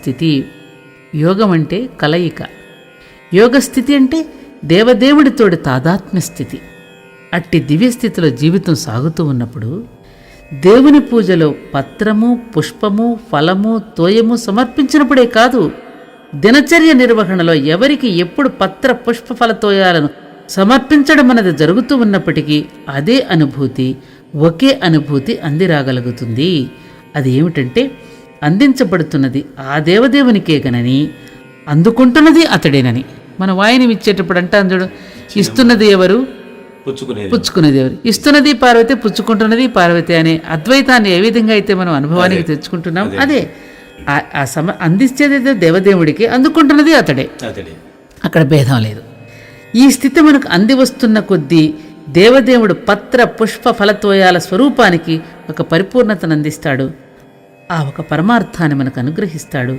స్థితి. యోగం అంటే కలయిక. యోగస్థితి అంటే దేవదేవుడితోటి తాదాత్మ్య స్థితి. అట్టి దివ్యస్థితిలో జీవితం సాగుతూ ఉన్నప్పుడు దేవుని పూజలో పత్రము, పుష్పము, ఫలము, తోయము సమర్పించినప్పుడే కాదు, దినచర్య నిర్వహణలో ఎవరికి ఎప్పుడు పత్ర, పుష్ప, ఫల తోయాలను సమర్పించడం అన్నది జరుగుతూ ఉన్నప్పటికీ అదే అనుభూతి, ఒకే అనుభూతి అందిరాగలుగుతుంది. అది ఏమిటంటే అందించబడుతున్నది ఆ దేవదేవునికే గనని, అందుకుంటున్నది అతడేనని. మన వాయిని ఇచ్చేటప్పుడు అంటాం చూడు, ఇస్తున్నది ఎవరు, పుచ్చుకునేది ఎవరు. ఇస్తున్నది పార్వతి, పుచ్చుకుంటున్నది పార్వతి అనే అద్వైతాన్ని ఏ విధంగా అయితే మనం అనుభవానికి తెచ్చుకుంటున్నాం, అదే అందించేది దేవదేవుడికి, అందుకుంటున్నది అతడే. అక్కడ భేదం లేదు. ఈ స్థితి మనకు అంది వస్తున్న కొద్దీ దేవదేవుడు పత్ర, పుష్ప, ఫలతోయాల స్వరూపానికి ఒక పరిపూర్ణతను అందిస్తాడు. ఆ ఒక పరమార్థాన్ని మనకు అనుగ్రహిస్తాడు.